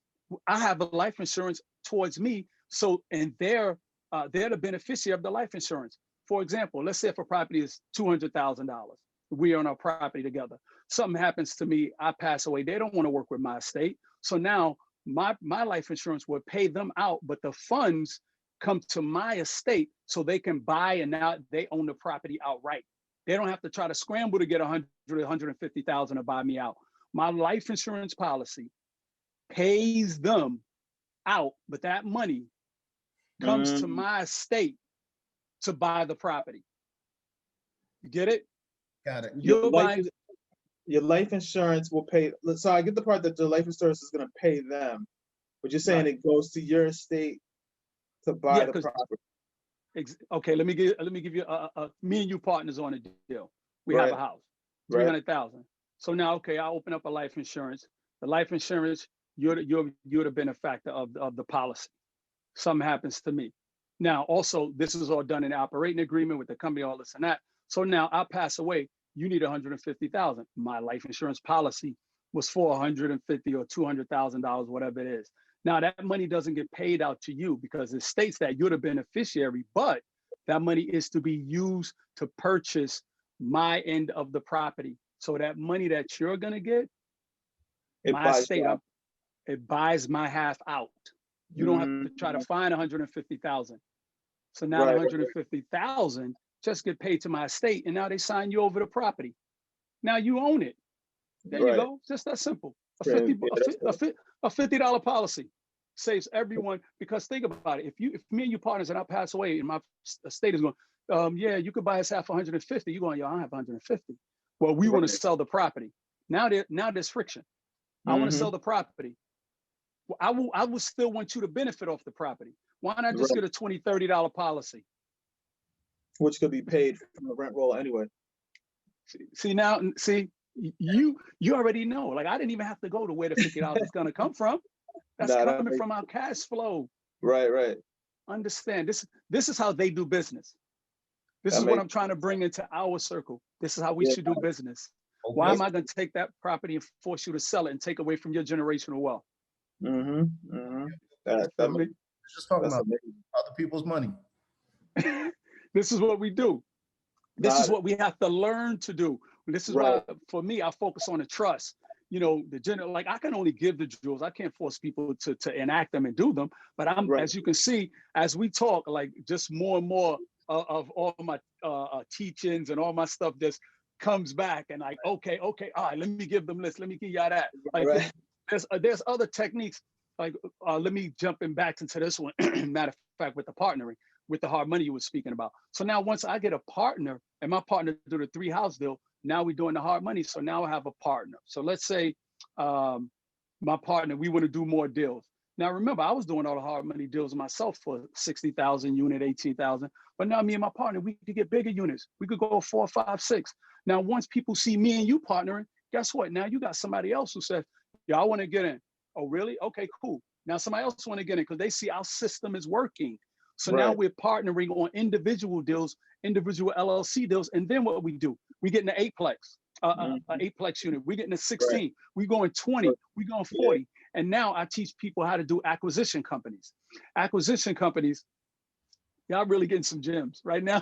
I have a life insurance towards me. So, and they're the beneficiary of the life insurance. For example, let's say if a property is $200,000, we own our property together. Something happens to me, I pass away. They don't want to work with my estate. So now my life insurance would pay them out, but the funds come to my estate so they can buy, and now they own the property outright. They don't have to try to scramble to get 100, 150,000 to buy me out. My life insurance policy pays them out, but that money comes to my estate to buy the property. You get it? Got it. Your life insurance will pay. So I get the part that the life insurance is going to pay them, but you're saying it goes to your estate to buy the property. Okay, let me give you me and you partners on a deal. We have a house, 300,000. So now, okay, I open up a life insurance. The life insurance, you're the benefactor of the policy. Something happens to me. Now, also, this is all done in an operating agreement with the company, all this and that. So now I pass away. You need 150,000. My life insurance policy was for $150,000 or $200,000, whatever it is. Now that money doesn't get paid out to you because it states that you're the beneficiary, but that money is to be used to purchase my end of the property. So that money that you're gonna get, it buys my half out. You don't have to try to find 150,000. So now the 150,000 just get paid to my estate, and now they sign you over the property. Now you own it. There you go. Just that simple. A $50 policy saves everyone, because think about it. If me and you partners and I pass away and my estate is going, yeah, you could buy us half 150. You're going, yo, I don't have 150. Well, we want to sell the property. Now there's friction. I want to sell the property. Well, I will still want you to benefit off the property. Why not just get a $20, $30 policy? Which could be paid from the rent roll anyway. See, you already know. Like, I didn't even have to go to where the $50 is going to come from. That's coming from our cash flow. Right. Understand, this is how they do business. This is what I'm trying to bring into our circle. This is how we should do business. Why am I going to take that property and force you to sell it and take away from your generational wealth? Mm-hmm. Mm-hmm. That, For that, me, Just talking that's about amazing. other people's money. this is what we do. This is Got it. what we have to learn to do. This is Right. why, for me, I focus on the trust. You know, the general, like I can only give the jewels. I can't force people to enact them and do them. But I'm, Right. as you can see, as we talk, like just more and more of all my teachings and all my stuff just comes back and like, okay, all right, let me give them this. Let me give y'all that. Like Right. there's other techniques. Like let me jump in back into this one. Matter of fact, with the partnering, with the hard money you were speaking about. So now once I get a partner and my partner do the 3-house deal, now we're doing the hard money. So now I have a partner. So let's say my partner, we want to do more deals. Now remember, I was doing all the hard money deals myself for 60,000 unit, 18,000. But now me and my partner, we could get bigger units. We could go 4, 5, 6. Now once people see me and you partnering, guess what? Now you got somebody else who says, yeah, I want to get in. Oh, really? Okay, cool. Now somebody else want to get in because they see our system is working. So now Right. we're partnering on individual deals, individual LLC deals. And then what we do, we get in the 8-plex, Mhm. 8-plex unit. We get in the Right. 16, we going 20, Right. we going Yeah. 40. And now I teach people how to do acquisition companies. Acquisition companies, y'all really getting some gems right now.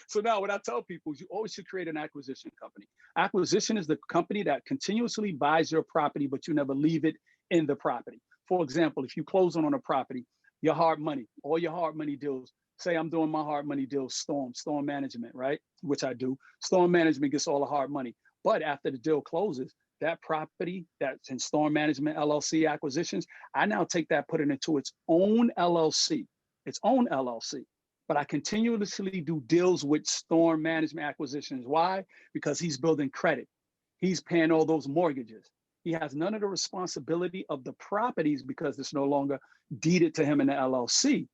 So now what I tell people is you always should create an acquisition company. Acquisition is the company that continuously buys your property, but you never leave it in the property. For example, if you close on a property, your hard money, all your hard money deals, say I'm doing my hard money deals, storm management, right? Which I do. Storm management gets all the hard money. But after the deal closes, that property that's in storm management LLC acquisitions, I now take that, put it into its own LLC, but I continuously do deals with storm management acquisitions. Why? Because he's building credit. He's paying all those mortgages. He has none of the responsibility of the properties because it's no longer deeded to him in the LLC.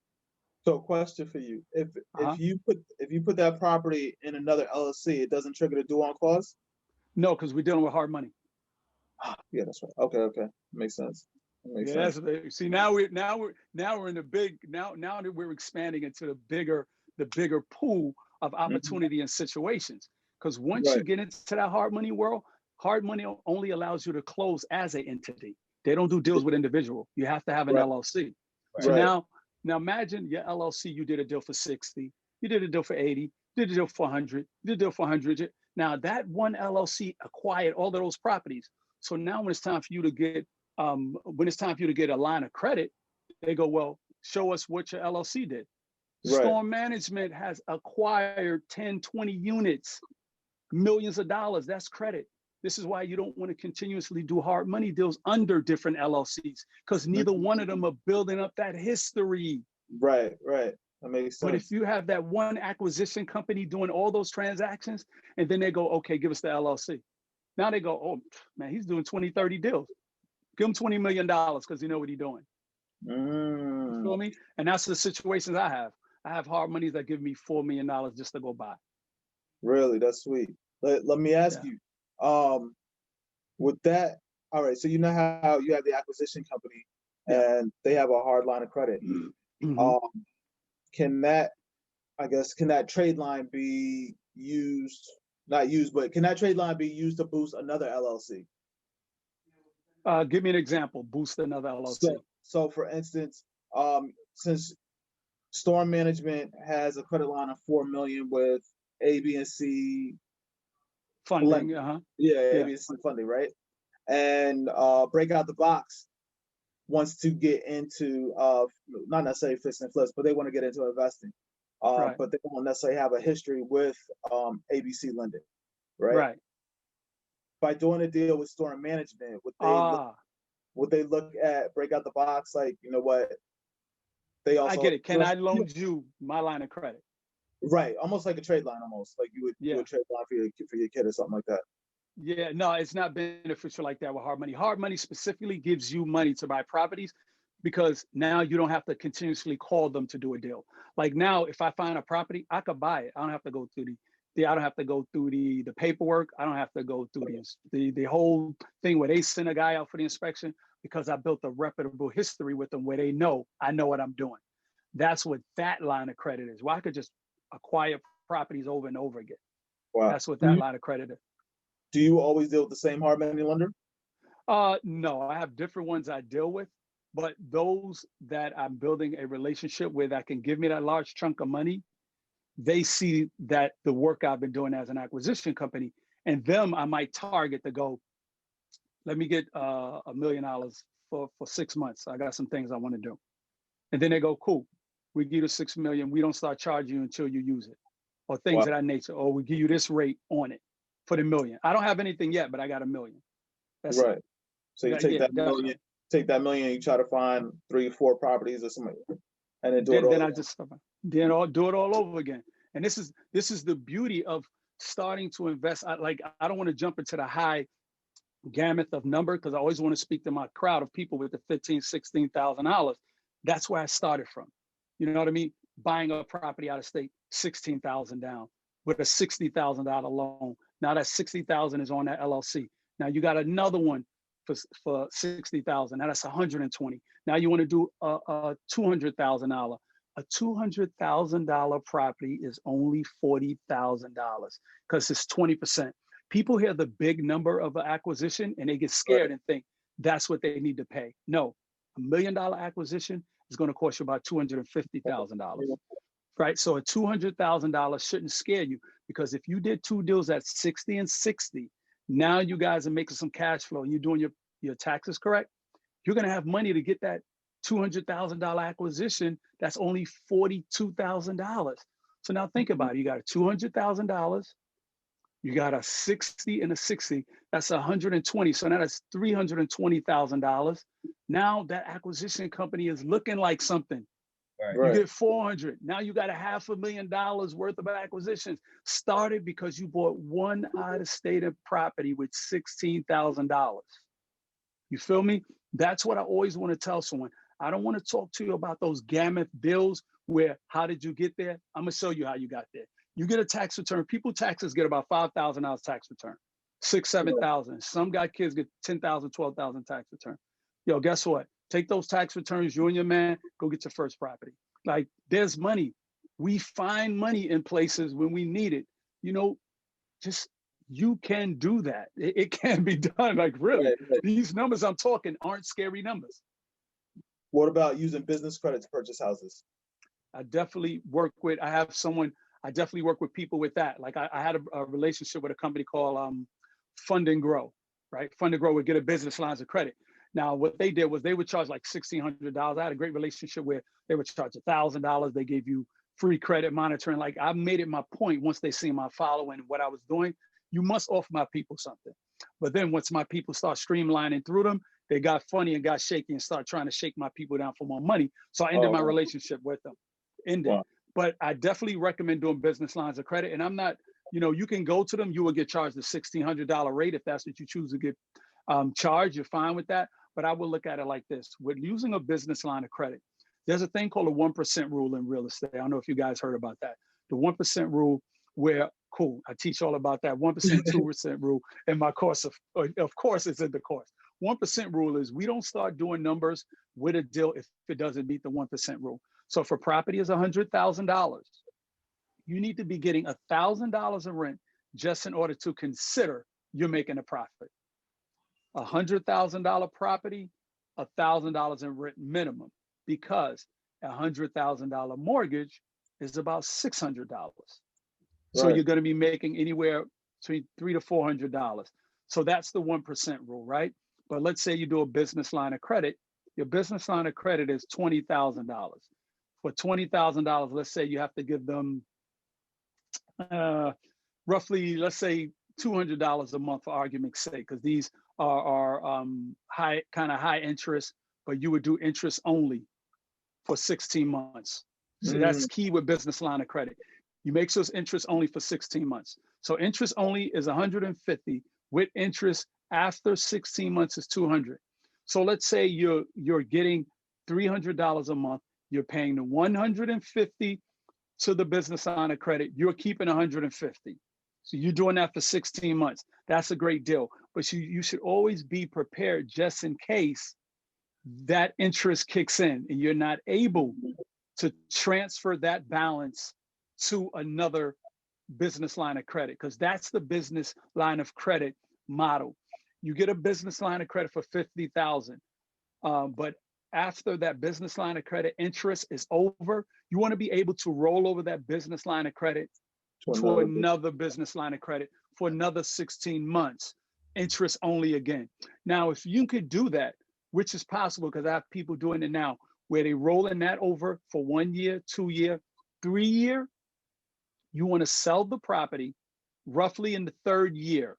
So question for you. Uh-huh. If you put that property in another LLC, it doesn't trigger the due on clause? No, because we're dealing with hard money. Yeah, that's right. Okay. Makes sense. Makes Yeah, sense. see now we're in the big now that we're expanding into the bigger pool of opportunity and situations. Because once you Right. get into that hard money world, hard money only allows you to close as an entity. They don't do deals with individual. You have to have an Right. LLC. So Right. now imagine your LLC, you did a deal for 60, you did a deal for 80, you did a deal for 100, you did a deal for 100. Now that one LLC acquired all of those properties. So now when it's time for you to get a line of credit, they go, well, show us what your LLC did. Right. Storm management has acquired 10, 20 units, millions of dollars. That's credit. This is why you don't want to continuously do hard money deals under different LLCs because neither one of them are building up that history. Right. That makes But if sense. you have that one acquisition company doing all those transactions, and then they go, okay, give us the LLC. Now they go, oh, man, he's doing 20, 30 deals. Give him $20 million because you know what he's doing. You feel me? And that's the situations I have. I have hard monies that give me $4 million just to go buy. Really, that's sweet. Let me ask you, with that, all right, so you know how you have the acquisition company and they have a hard line of credit. Can that trade line be used, not used, but can that trade line be used to boost another LLC? Give me an example, boost another LLC. So for instance, since storm management has a credit line of 4 million with A, B, and C funding, A, B, and C funding, right? And Break Out the Box wants to get into not necessarily fix and flips, but they want to get into investing. But they don't necessarily have a history with ABC lending, right? By doing a deal with storm management, would they look at Break Out the Box like, you know what? They also I get it. Can I loan you my line of credit? Right, almost like a trade line, almost like you would do a trade line for your kid or something like that. Yeah, no, it's not beneficial like that with hard money. Hard money specifically gives you money to buy properties because now you don't have to continuously call them to do a deal. Like now, if I find a property, I could buy it. I don't have to go through the paperwork. I don't have to go through the whole thing where they send a guy out for the inspection because I built a reputable history with them where they know I know what I'm doing. That's what that line of credit is. Well, I could just acquire properties over and over again. Wow. That's what that line of credit is. Do you always deal with the same hard money lender? No, I have different ones I deal with, but those that I'm building a relationship with that can give me that large chunk of money, they see that the work I've been doing as an acquisition company, and them I might target to go, let me get $1 million for 6 months. I got some things I want to do. And then they go, cool, we give you 6 million. We don't start charging you until you use it, or things Wow. of that nature. Or we give you this rate on it for the million. I don't have anything yet, but I got $1 million. That's Right. it. So you take Yeah, that million, you try to find 3 or 4 properties or something, and then do it then all. I just then I'll do it all over again. And this is the beauty of starting to invest. I don't want to jump into the high gamut of number because I always want to speak to my crowd of people with the $15,000, $16,000. That's where I started from. You know what I mean? Buying a property out of state, 16,000 down with a $60,000 loan. Now that 60,000 is on that LLC. Now you got another one for 60,000. Now that's 120. Now you want to do a $200,000. A $200,000 property is only $40,000 because it's 20%. People hear the big number of an acquisition and they get scared and think that's what they need to pay. No, $1 million acquisition is going to cost you about $250,000, right? So a $200,000 shouldn't scare you, because if you did 2 deals at 60 and 60, now you guys are making some cash flow and you're doing your taxes correct, you're going to have money to get that $200,000 acquisition. That's only $42,000. So now think about it. You got a $200,000. You got a 60 and a 60, that's 120. So now that's $320,000. Now that acquisition company is looking like something. Right. You get 400. Now you got a $500,000 worth of acquisitions. Started because you bought one out of state property with $16,000. You feel me? That's what I always want to tell someone. I don't want to talk to you about those gamut bills where, how did you get there? I'm going to show you how you got there. You get a tax return. People taxes get about $5,000 tax return, 6, 7,000. Some guy kids get 10,000, 12,000 tax return. Yo, guess what? Take those tax returns, you and your man, go get your first property. Like, there's money. We find money in places when we need it. You know, just, you can do that. It can be done. Like, really, Right. these numbers I'm talking aren't scary numbers. What about using business credit to purchase houses? I definitely work with people with that. Like I had a relationship with a company called Fund and Grow, right? Fund and Grow would get a business lines of credit. Now, what they did was they would charge like $1,600. I had a great relationship where they would charge $1,000. They gave you free credit monitoring. Like, I made it my point, once they see my following, what I was doing, you must offer my people something. But then once my people start streamlining through them, they got funny and got shaky and started trying to shake my people down for more money. So I ended my relationship with them. Ended. But I definitely recommend doing business lines of credit. And I'm not, you can go to them, you will get charged a $1,600 rate. If that's what you choose to get charged, you're fine with that. But I will look at it like this. With using a business line of credit, there's a thing called a 1% rule in real estate. I don't know if you guys heard about that. The 1% rule, where, cool, I teach all about that 1%, 2% rule in my course. Of course, it's in the course. 1% rule is we don't start doing numbers with a deal if it doesn't meet the 1% rule. So if a property is $100,000, you need to be getting $1,000 in rent just in order to consider you're making a profit. $100,000 property, $1,000 in rent minimum, because a $100,000 mortgage is about $600. So you're going to be making anywhere between $300 to $400. So that's the 1% rule, right? But let's say you do a business line of credit. Your business line of credit is $20,000. For $20,000, let's say you have to give them roughly, let's say $200 a month for argument's sake, because these are high interest, but you would do interest only for 16 months. So that's key with business line of credit. You make sure it's interest only for 16 months. So interest only is 150, with interest after 16 months is 200. So let's say you're getting $300 a month. You're paying the 150 to the business line of credit. You're keeping 150. So you're doing that for 16 months. That's a great deal. But you should always be prepared just in case that interest kicks in and you're not able to transfer that balance to another business line of credit, because that's the business line of credit model. You get a business line of credit for 50,000, but after that business line of credit interest is over, you want to be able to roll over that business line of credit to another business line of credit for another 16 months, interest only again. Now, if you could do that, which is possible, because I have people doing it now, where they rolling that over for 1 year, 2 year, 3 year, you want to sell the property roughly in the 3rd year,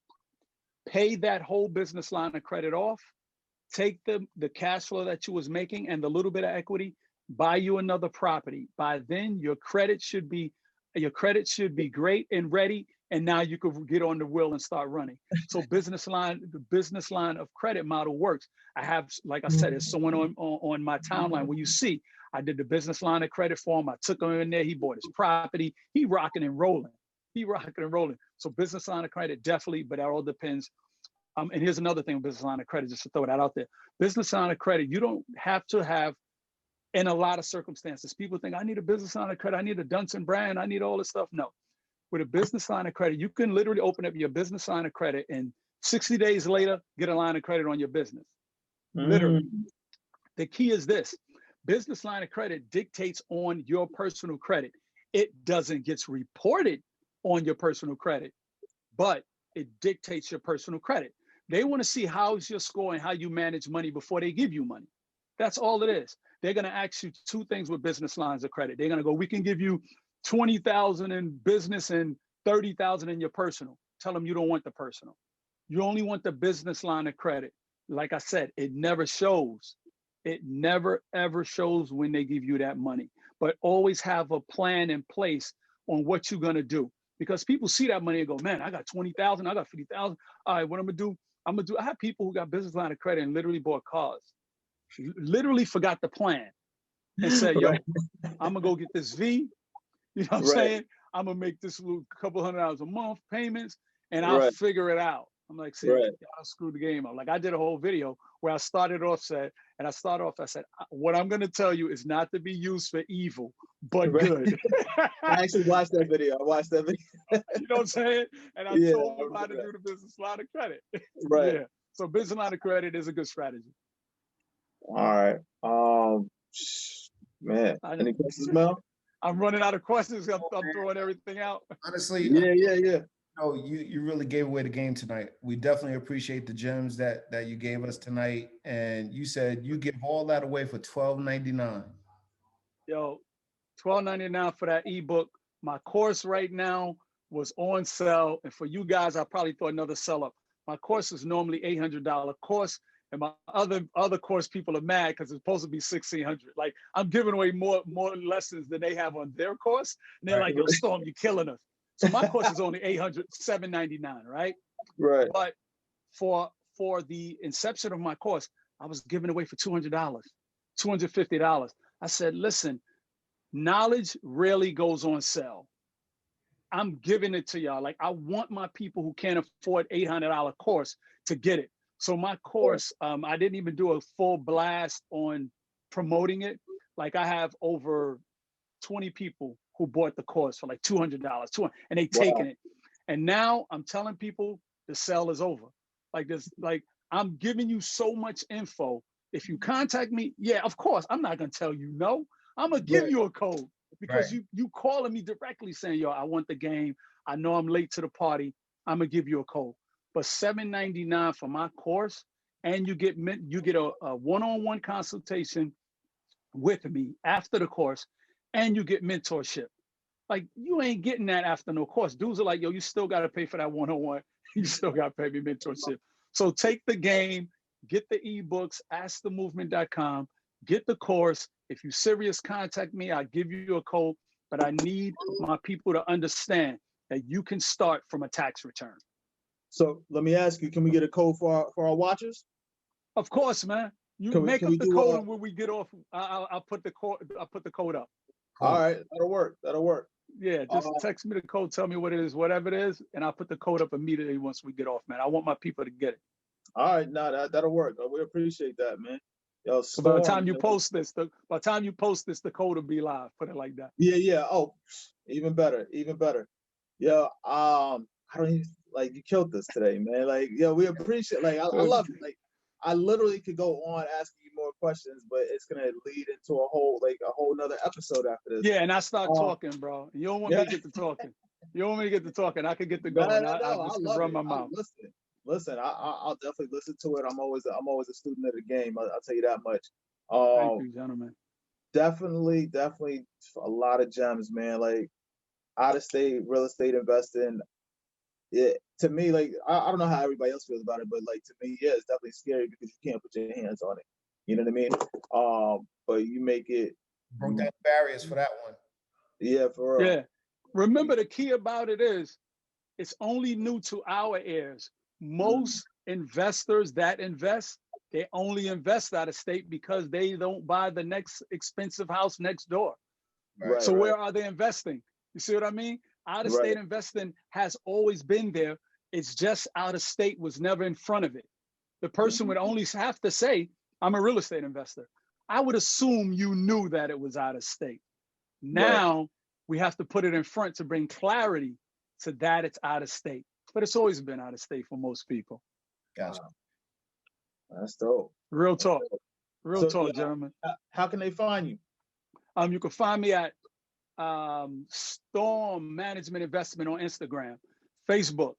pay that whole business line of credit off, take the cash flow that you was making and the little bit of equity, buy you another property. By then, your credit should be great and ready, and now you could get on the wheel and start running. So the business line of credit model works. I have, like I said, there's someone on my timeline where you see I did the business line of credit for him. I took him in there. He bought his property. He rocking and rolling. So business line of credit, definitely, but that all depends. And here's another thing with business line of credit, just to throw that out there. Business line of credit, you don't have to have, in a lot of circumstances, people think, I need a business line of credit, I need a Dunson brand, I need all this stuff. No. With a business line of credit, you can literally open up your business line of credit and 60 days later, get a line of credit on your business. Literally. The key is this. Business line of credit dictates on your personal credit. It doesn't get reported on your personal credit, but it dictates your personal credit. They want to see how's your score and how you manage money before they give you money. That's all it is. They're going to ask you 2 things with business lines of credit. They're going to go, we can give you 20,000 in business and 30,000 in your personal. Tell them you don't want the personal. You only want the business line of credit. Like I said, it never shows. It never, ever shows when they give you that money. But always have a plan in place on what you're going to do. Because people see that money and go, man, I got 20,000, I got 50,000. All right, what I'm going to do, I have people who got business line of credit and literally bought cars. Literally forgot the plan and said, yo, I'm going to go get this V. You know what I'm saying? I'm going to make this little couple $100 a month payments and I'll figure it out. I'm like, see, y'all screwed the game up. Like I did a whole video where I started off, I said, what I'm going to tell you is not to be used for evil, but good. I actually watched that video. You know what I'm saying? And I told them how to do the business line of credit. Yeah. So business line of credit is a good strategy. All right. Man, any questions, Mel? I'm running out of questions. I'm throwing everything out. Honestly, yeah. No, you really gave away the game tonight. We definitely appreciate the gems that you gave us tonight. And you said you give all that away for $12.99. Yo, $12.99 for that ebook. My course right now was on sale. And for you guys, I probably throw another sell up. My course is normally $800 course. And my other course people are mad because it's supposed to be $1,600. Like I'm giving away more lessons than they have on their course. And they're like, yo, Storm, you're killing us. So my course is only $799, right? Right. But for the inception of my course, I was giving away for $200, $250. I said, listen, knowledge rarely goes on sale. I'm giving it to y'all. Like I want my people who can't afford $800 course to get it. So my course, I didn't even do a full blast on promoting it. Like I have over 20 people who bought the course for like $200, and they taking it. And now I'm telling people the sale is over. Like this, like I'm giving you so much info. If you contact me, yeah, of course, I'm not gonna tell you no. I'm gonna give you a code because you calling me directly saying, yo, I want the game. I know I'm late to the party. I'm gonna give you a code. But $7.99 for my course, and you get a one-on-one consultation with me after the course, and you get mentorship. Like you ain't getting that after no course. Dudes are like, yo, you still got to pay for that one-on-one. You still got to pay me mentorship. So take the game, get the ebooks, askthemovement.com, get the course. If you're serious, contact me. I'll give you a code. But I need my people to understand that you can start from a tax return. So let me ask you, can we get a code for our watchers? Of course, man. You make up the code, and when we get off, I'll put the code up. Cool. All right, that'll work. Yeah, just text me the code, tell me what it is, whatever it is, and I'll put the code up immediately once we get off, man. I want my people to get it. All right, that'll work. We appreciate that, man. Yo, so by the time you post this, the code will be live. Put it like that. Yeah. Oh, even better. Yo, I don't even like you killed this today, man. Like, yo, we appreciate. Like, I love it. Like, I literally could go on asking you more questions, but it's gonna lead into a whole nother episode after this. Yeah, and I start talking, bro. You don't want me to get to talking. You don't want me to get to talking. I could get to No, going. no, I no. just I could love run it. my mouth. Listen. I'll definitely listen to it. I'm always a student of the game. I'll tell you that much. Thank you, gentlemen. Definitely a lot of gems, man. Like out of state real estate investing. It to me, like I don't know how everybody else feels about it, but like to me, yeah, it's definitely scary because you can't put your hands on it. You know what I mean? But you make it Broke down barriers for that one. Yeah, for real. Yeah. Remember, the key about it is it's only new to our ears. Most investors that invest, they only invest out of state because they don't buy the next expensive house next door. Right, So right. where are they investing? You see what I mean? Out of state investing has always been there. It's just out of state was never in front of it. The person would only have to say, I'm a real estate investor. I would assume you knew that it was out of state. Now we have to put it in front to bring clarity to that it's out of state. But it's always been out of state for most people. Gotcha. That's dope. Real talk. Real So, talk, gentlemen. How can they find you? You can find me at Storm Management Investment on Instagram, Facebook,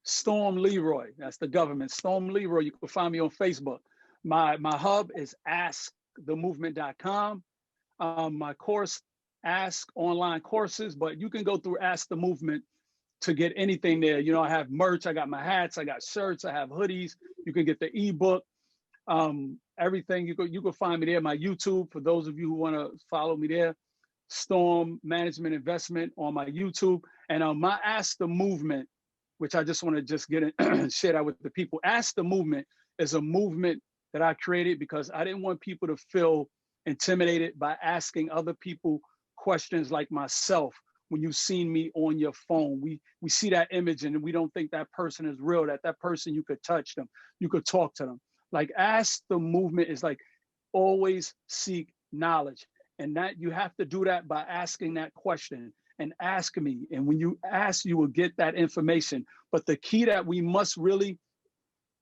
Storm Leroy. That's the government. Storm Leroy. You can find me on Facebook. My hub is askthemovement.com. My course, Ask Online Courses, but you can go through Ask the Movement to get anything there. You know, I have merch. I got my hats. I got shirts. I have hoodies. You can get the ebook. Everything you can find me there. My YouTube, for those of you who want to follow me there, Storm Management Investment on my YouTube, and my Ask the Movement, which I just want to just get in, share that with the people. Ask the Movement is a movement that I created because I didn't want people to feel intimidated by asking other people questions like myself. When you've seen me on your phone, we see that image and we don't think that person is real, that person, you could touch them, you could talk to them. Like Ask the Movement is like always seek knowledge. And that you have to do that by asking that question and ask me. And when you ask, you will get that information. But the key that we must really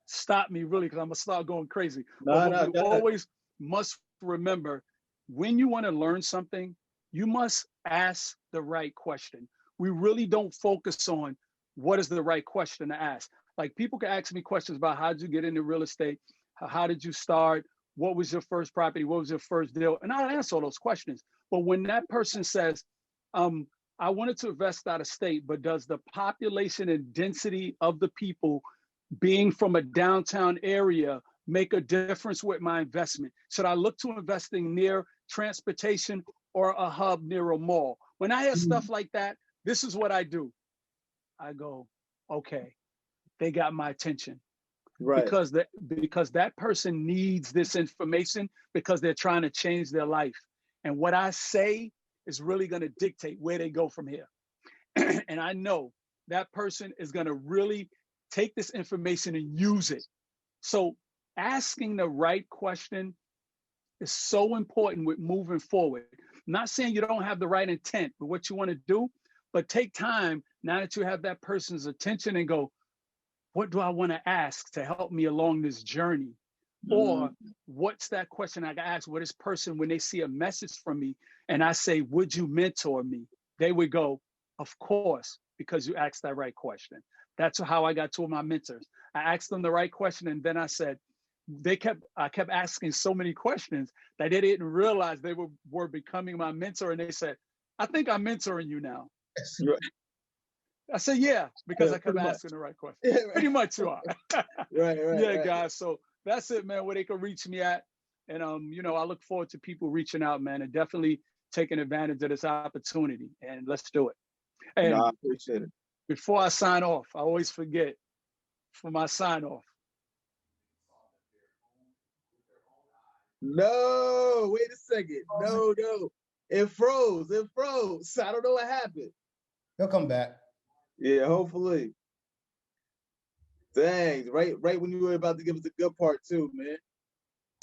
stop me, really, because I'm gonna start going crazy. But what you always must remember, when you want to learn something, you must ask the right question. We really don't focus on what is the right question to ask. Like people can ask me questions about how did you get into real estate? How did you start? What was your first property? What was your first deal? And I'll answer all those questions. But when that person says, I wanted to invest out of state, but does the population and density of the people being from a downtown area make a difference with my investment? Should I look to investing near transportation or a hub near a mall? When I hear stuff like that, this is what I do. I go, okay, they got my attention. Right. Because that person needs this information because they're trying to change their life. And what I say is really going to dictate where they go from here. And I know that person is going to really take this information and use it. So asking the right question is so important with moving forward. I'm not saying you don't have the right intent with what you want to do, but take time now that you have that person's attention and go, what do I want to ask to help me along this journey? Or what's that question I can ask with this person when they see a message from me and I say, would you mentor me? They would go, of course, because you asked that right question. That's how I got two of my mentors. I asked them the right question and then I said, I kept asking so many questions that they didn't realize they were becoming my mentor. And they said, I think I'm mentoring you now. I said, yeah, because I kept asking the right question. Yeah, right. Pretty much you are. Right. Yeah, guys. So that's it, man, where they can reach me at. And, I look forward to people reaching out, man, and definitely taking advantage of this opportunity. And let's do it. And I appreciate it. Before I sign off, I always forget for my sign off. No, wait a second. No. It froze. I don't know what happened. He'll come back. Yeah, hopefully. Thanks. Right when you were about to give us the good part too, man.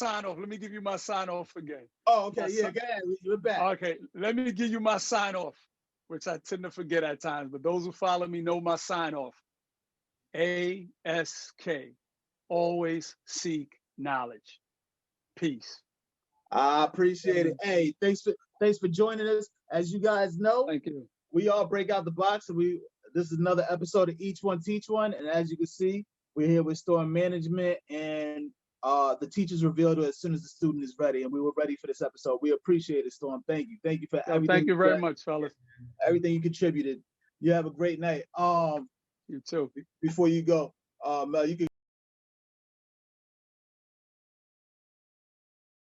Sign off. Let me give you my sign off again. Oh, okay. Yeah, go ahead. You're back. Okay. Let me give you my sign off. which I tend to forget at times, but those who follow me know my sign off. ASK, always seek knowledge. Peace. I appreciate it. Hey, thanks for joining us. As you guys know, Thank you. we all break out the box, and this is another episode of Each One Teach One. And as you can see, we're here with Storm Management, and the teachers revealed as soon as the student is ready, and we were ready for this episode. We appreciate it, Storm. Thank you for everything. Thank you very much, fellas. Everything you contributed. You have a great night. You too. Before you go, Mel, you can